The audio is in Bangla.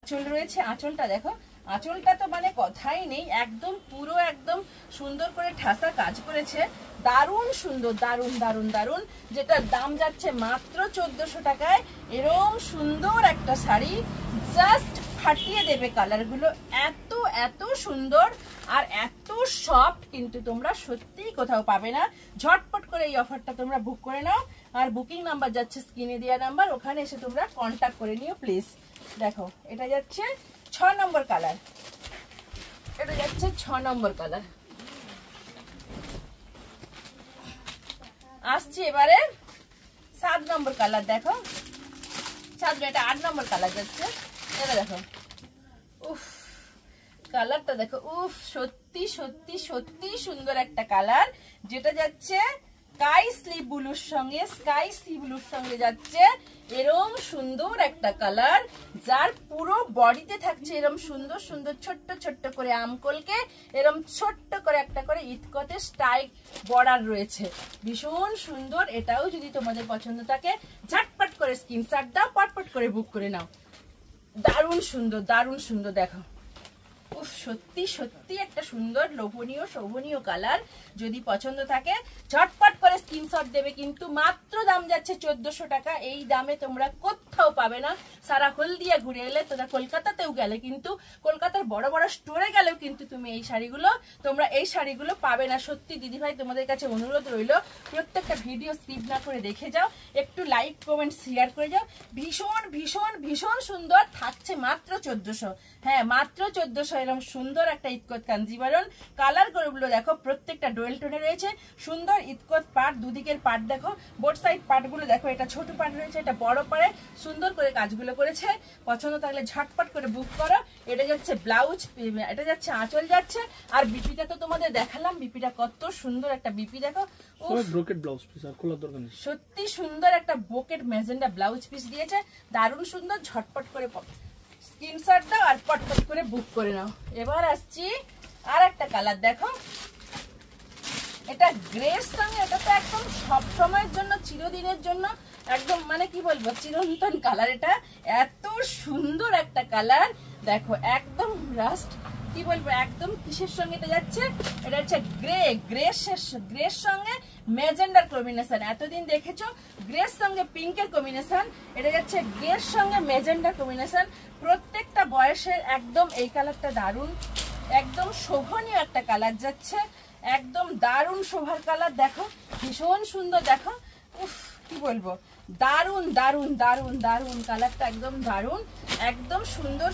আঁচল রয়েছে, আঁচলটা দেখো, আঁচলটা তো মানে কথাই নেই, একদম পুরো একদম সুন্দর করে ঠাসা কাজ করেছে, দারুণ সুন্দর, দারুণ দারুণ দারুণ, যেটার দাম যাচ্ছে মাত্র 1400 টাকায়। এরকম সুন্দর একটা শাড়ি, জাস্ট ফাটিয়ে দেবে কালারগুলো, এত এত সুন্দর আর এত সফট, কিন্তু তোমরা সত্যিই কোথাও পাবে না। ঝটপট করে এই অফারটা তোমরা বুক করে নাও, আর বুকিং নাম্বার যাচ্ছে স্ক্রিনে দেওয়া নাম্বার, ওখানে এসে তোমরা কন্ট্যাক্ট করে নিও প্লিজ। দেখো এটা যাচ্ছে 6 নম্বর কালার, এটা যাচ্ছে 6 নম্বর কালার। আসছে এবারে 7 নম্বর কালার। দেখো এটা 8 নম্বর কালার যাচ্ছে, এটা দেখো, উফ কালারটা দেখো, উফ সত্যি সত্যি সত্যি সুন্দর একটা কালার, যেটা যাচ্ছে স্কাই সি ব্লুর সঙ্গে যাচ্ছে এরম সুন্দর একটা কালার, যার পুরো বডিতে থাকছে এরম সুন্দর সুন্দর ছোট্ট ছোট্ট করে আমকলকে, এরম ছোট্ট করে একটা করে ইতকতে স্টাইক বর্ডার রয়েছে, ভীষণ সুন্দর। এটাও যদি তোমাদের পছন্দ থাকে ঝটপট করে স্ক্রিনশট দাও, পটপট করে বুক করে নাও। দারুণ সুন্দর, দারুণ সুন্দর। দেখো উফ সত্যি সত্যি একটা সুন্দর লোভনীয় শোভনীয় কালার, যদি পছন্দ থাকে ঝটপট করে স্ক্রিনশট দেবে, কিন্তু মাত্র দাম যাচ্ছে 1400 টাকা। এই দামে তোমরা কোথাও পাবে না। সারা হলদিয়া ঘুরে এলে, তোমরা কলকাতাতেও গেলে, কিন্তু কলকাতার বড় বড় স্টোরে গেলেও কিন্তু তুমি তোমরা এই শাড়িগুলো পাবে না। সত্যি দিদিভাই তোমাদের কাছে অনুরোধ রইল, প্রত্যেকটা ভিডিও স্কিপ না করে দেখে যাও, একটু লাইক কমেন্ট শেয়ার করে যাও। ভীষণ ভীষণ ভীষণ সুন্দর, থাকছে মাত্র 1400। হ্যাঁ মাত্র 1400। এরকম সুন্দর একটা ইতকত কাঞ্জিভারম কালার গুলো দেখো, প্রত্যেকটা ডোয়েল টোনে রয়েছে, সুন্দর ইতকত পাট, দুদিকের পাট দেখো, বোথ সাইড পাটগুলো দেখো, এটা ছোট পাট রয়েছে, এটা বড় পাড়ে সুন্দর করে কাজগুলো করেছে। পছন্দ থাকলে ঝটপট করে বুক করো। এটা যাচ্ছে ব্লাউজ, এটা যাচ্ছে আঁচল যাচ্ছে, আর বিপিটা তো তোমাদের দেখালাম, বিপিটা কত সুন্দর একটা বিপি দেখো, ব্রোকেট ব্লাউজ পিস, আর খোলার দরকার নেই, সত্যি সুন্দর একটা ব্রোকেট ম্যাজেন্ডা ব্লাউজ পিস দিয়েছে, দারুণ সুন্দর। ঝটপট করে স্ক্রিনশট দাও আর পটপট করে বুক করে নাও। এবার আসছি আর একটা কালার, দেখো এটা গ্রের সঙ্গে, এটা তো একদম সব সময়ের জন্য, চিরদিনের জন্য একদম মানে কি বলবো চিরন্তন কালার। এটা এত সুন্দর একটা কালার, দেখো একদম রাস্ট, কি বলবো একদম কিসের সঙ্গে এটা যাচ্ছে, এটা হচ্ছে গ্রের সঙ্গে ম্যাজেন্ডার কম্বিনেশন। এতদিন দেখেছো গ্রের সঙ্গে পিঙ্কের কম্বিনেশন, এটা যাচ্ছে গ্রের সঙ্গে ম্যাজেন্ডার কম্বিনেশন। প্রত্যেকটা বয়সের একদম এই কালারটা দারুণ, একদম শোভনীয় একটা কালার যাচ্ছে, একদম দারুণ শোভার কালার। দেখো ভীষণ সুন্দর, দেখো উফ কি বলবো, দারুণ দারুণ দারুণ দারুণ কালারটা, একদম দারুণ, একদম সুন্দর।